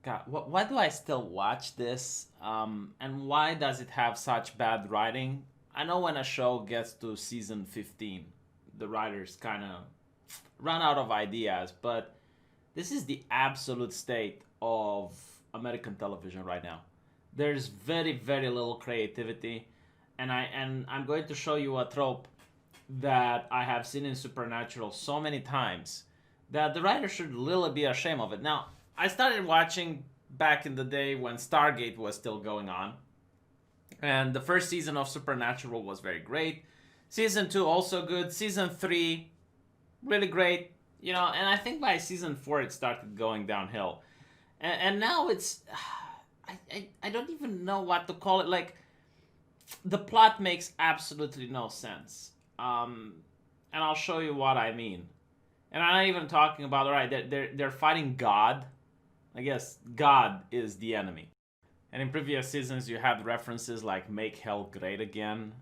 God, why do I still watch this? And why does it have such bad writing? I know when a show gets to season 15, the writers kind of run out of ideas, but this is the absolute state of American television right now. There's very, very little creativity, and I'm going to show you a trope that I have seen in Supernatural so many times that the writer should really be ashamed of it. Now, I started watching back in the day when Stargate was still going on, and the first season of Supernatural was very great. Season 2 also good. Season 3 really great. You know, and I think by season 4 it started going downhill. And now it's I don't even know what to call it. Like, the plot makes absolutely no sense. And I'll show you what I mean. And I'm not even talking about, all right, they're fighting God. I guess God is the enemy. And in previous seasons, you had references like "Make Hell Great Again."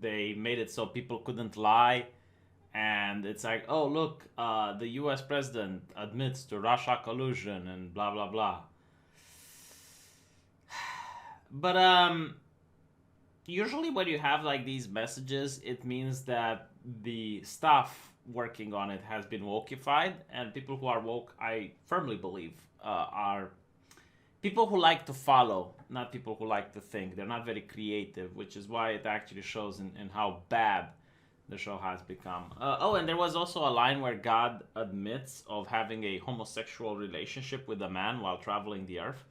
They made it so people couldn't lie, and it's like, oh look, the U.S. president admits to Russia collusion and blah blah blah. But usually when you have like these messages, it means that the staff working on it has been wokeified, and people who are woke, I firmly believe, are people who like to follow, not people who like to think. They're not very creative, which is why it actually shows in how bad the show has become. Oh, and there was also a line where God admits of having a homosexual relationship with a man while traveling the earth.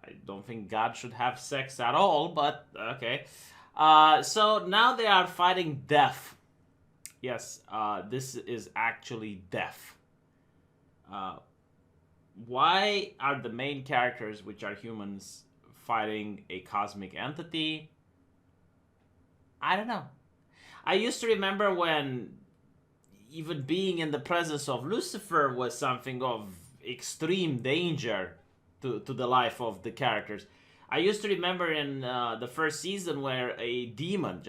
I don't think God should have sex at all, but okay. So now they are fighting death. Yes, this is actually death. Why are the main characters, which are humans, fighting a cosmic entity? I don't know. I used to remember when even being in the presence of Lucifer was something of extreme danger to the life of the characters. I used to remember in the first season where a demon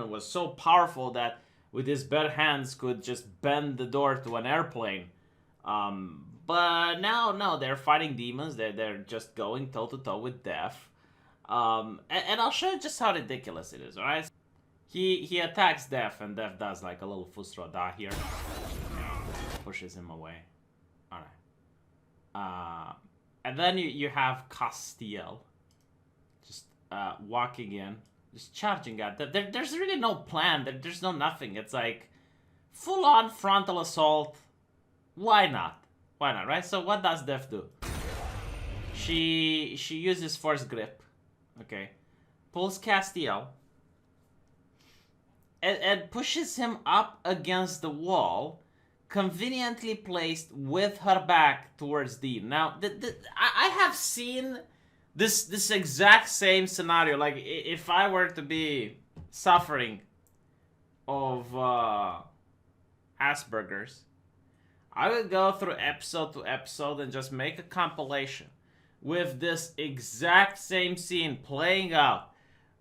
was so powerful that with his bare hands could just bend the door to an airplane. But now, no, they're fighting demons. They're just going toe to toe with death. And I'll show you just how ridiculous it is. All right, he attacks Death, and Death does like a little fusroda here, pushes him away. All right, and then you have Castiel just walking in, just charging at Death. There's really no plan. There's no nothing. It's like full on frontal assault. Why not? Why not, right? So what does Death do? She uses Force Grip, okay, pulls Castiel, and pushes him up against the wall, conveniently placed with her back towards Dean. Now, I have seen this exact same scenario. Like, if I were to be suffering of Asperger's, I would go through episode to episode and just make a compilation with this exact same scene playing out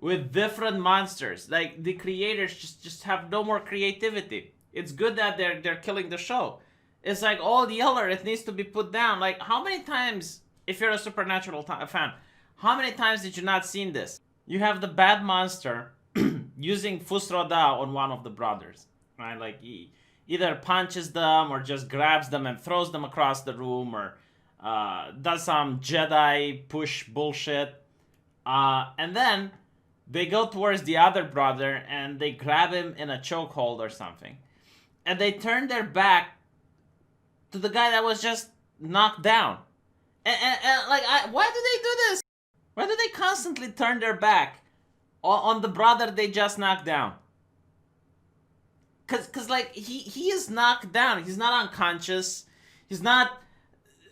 with different monsters. Like, the creators just have no more creativity. It's good that they're killing the show. It's like, oh, the Yeller, it needs to be put down. Like, how many times, if you're a Supernatural fan, how many times did you not seen this? You have the bad monster using Fusroda on one of the brothers, right? Like, he either punches them or just grabs them and throws them across the room, or does some Jedi push bullshit. And then they go towards the other brother and they grab him in a chokehold or something. And they turn their back to the guy that was just knocked down. And like, why do they do this? Why do they constantly turn their back on the brother they just knocked down? Cause like, he is knocked down. He's not unconscious. He's not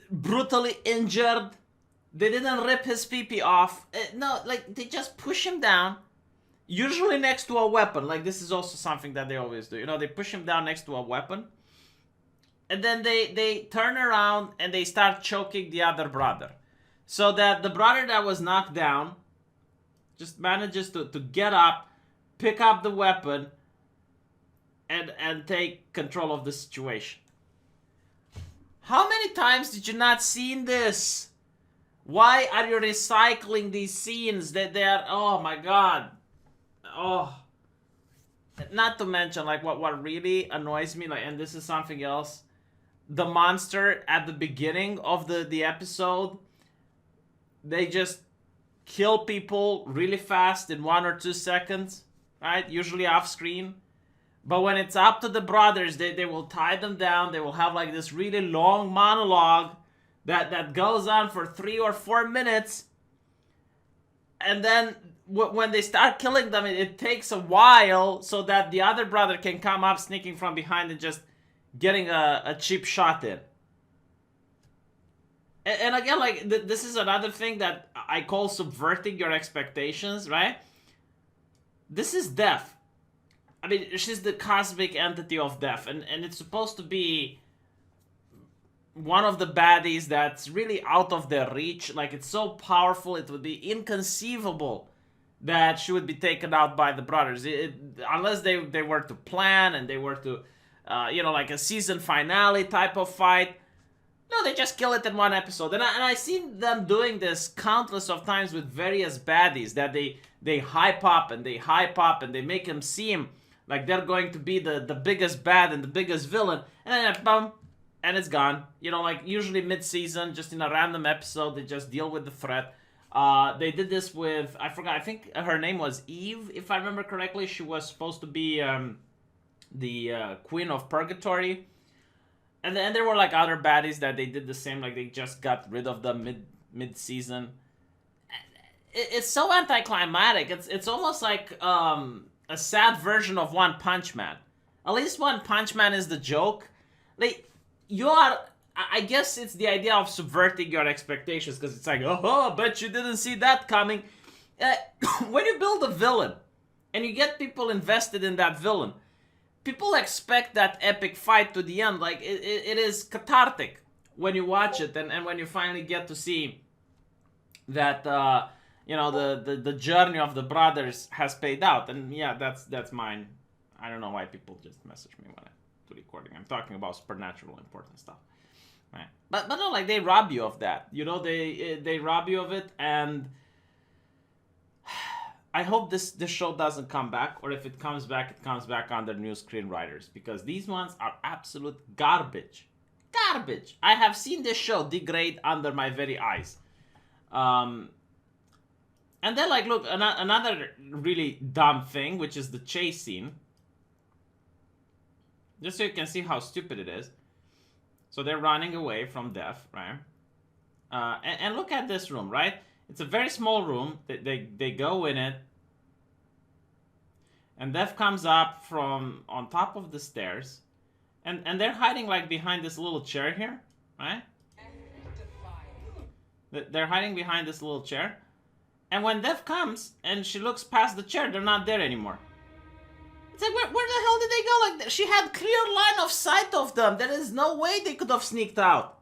brutally injured. They didn't rip his pee-pee off. No, like, they just push him down, usually next to a weapon. Like, this is also something that they always do. You know, they push him down next to a weapon, and then they turn around and they start choking the other brother. So that the brother that was knocked down just manages to get up, pick up the weapon, and take control of the situation. How many times did you not see this? Why are you recycling these scenes that they are, oh my god. Oh. Not to mention, like, what really annoys me, like, and this is something else, the monster at the beginning of the episode, they just kill people really fast in 1 or 2 seconds, right? Usually off screen. But when it's up to the brothers, they will tie them down. They will have like this really long monologue that goes on for 3 or 4 minutes. And then when they start killing them, it takes a while so that the other brother can come up sneaking from behind and just getting a cheap shot in. And again, like, this is another thing that I call subverting your expectations, right? This is death. I mean, she's the cosmic entity of death, and it's supposed to be one of the baddies that's really out of their reach. Like, it's so powerful, it would be inconceivable that she would be taken out by the brothers. Unless they were to plan and they were to, like a season finale type of fight. No, they just kill it in one episode. And I've seen them doing this countless of times with various baddies, that they hype up and they hype up and they make them seem like they're going to be the biggest bad and the biggest villain. And then, boom, and it's gone. Like, usually mid-season, just in a random episode, they just deal with the threat. They did this with, I forgot, I think her name was Eve, if I remember correctly. She was supposed to be the Queen of Purgatory. And then there were like other baddies that they did the same, like they just got rid of them mid-season. It's so anticlimactic. It's almost like a sad version of One Punch Man. At least One Punch Man is the joke. Like, I guess it's the idea of subverting your expectations, because it's like, oh, I bet you didn't see that coming. When you build a villain and you get people invested in that villain, people expect that epic fight to the end. Like, it is cathartic when you watch it, and when you finally get to see that the journey of the brothers has paid out. And yeah, that's mine. I don't know why people just message me when I do recording. I'm talking about supernatural important stuff. Right. But no, like, they rob you of that. They rob you of it, and I hope this show doesn't come back, or if it comes back under new screenwriters, because these ones are absolute garbage. Garbage. I have seen this show degrade under my very eyes. And then, like, look, another really dumb thing, which is the chase scene. Just so you can see how stupid it is. So they're running away from death, right? And look at this room, right? It's a very small room. They go in it. And Death comes up from on top of the stairs. And they're hiding, like, behind this little chair here, right? They're hiding behind this little chair. And when Death comes and she looks past the chair, they're not there anymore. It's like, where the hell did they go? Like, she had clear line of sight of them. There is no way they could have sneaked out.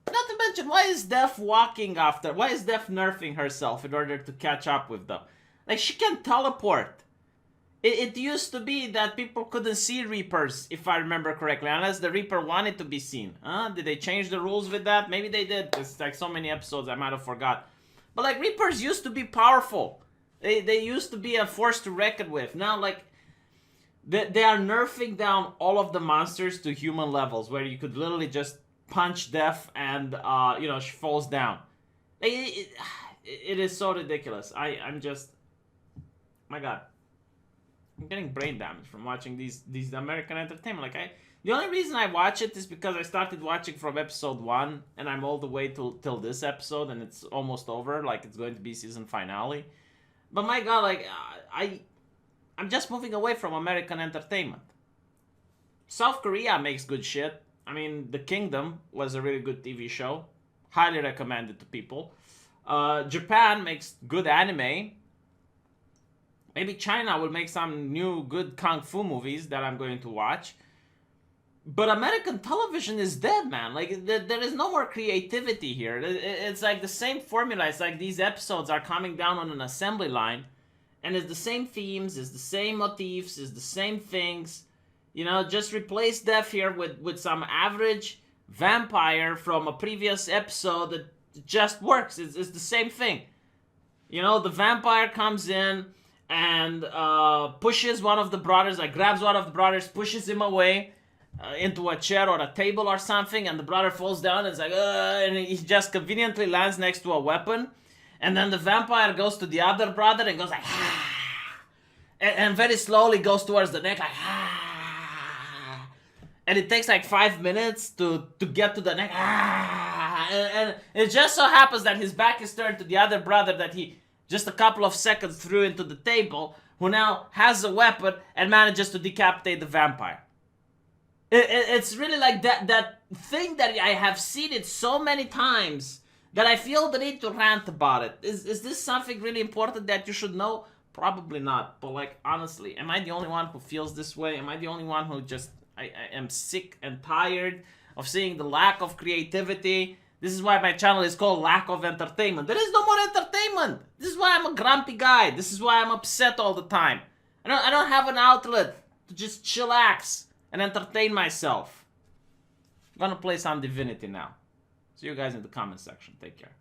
Not to mention, why is Death walking after? Why is Death nerfing herself in order to catch up with them? Like, she can teleport. It used to be that people couldn't see Reapers, if I remember correctly, unless the Reaper wanted to be seen. Did they change the rules with that? Maybe they did. It's like so many episodes I might have forgot. But, like, Reapers used to be powerful. They used to be a force to reckon with. Now, like, they are nerfing down all of the monsters to human levels, where you could literally just punch Death and, she falls down. It is so ridiculous. I'm just... My god. I'm getting brain damage from watching these American entertainment. Like, the only reason I watch it is because I started watching from episode 1, and I'm all the way till this episode, and it's almost over. Like, it's going to be season finale. But my god, like, I'm just moving away from American entertainment. South Korea makes good shit. I mean, The Kingdom was a really good TV show. Highly recommended to people. Japan makes good anime. Maybe China will make some new good kung fu movies that I'm going to watch. But American television is dead, man. Like, there is no more creativity here. It's like the same formula. It's like these episodes are coming down on an assembly line, and it's the same themes, it's the same motifs, it's the same things. You know, just replace Death here with some average vampire from a previous episode that just works. It's the same thing. You know, the vampire comes in and pushes one of the brothers, like grabs one of the brothers, pushes him away into a chair or a table or something, and the brother falls down and it's like, and he just conveniently lands next to a weapon. And then the vampire goes to the other brother and goes like, and very slowly goes towards the neck, like, and it takes like 5 minutes to get to the neck, and it just so happens that his back is turned to the other brother that he just a couple of seconds threw into the table, who now has a weapon and manages to decapitate the vampire. It's really like that thing that I have seen it so many times that I feel the need to rant about it. Is this something really important that you should know? Probably not. But like, honestly, am I the only one who feels this way? Am I the only one who just... I am sick and tired of seeing the lack of creativity. This is why my channel is called Lack of Entertainment. There is no more entertainment. This is why I'm a grumpy guy. This is why I'm upset all the time. I don't have an outlet to just chillax and entertain myself. I'm gonna play some Divinity now. See you guys in the comment section. Take care.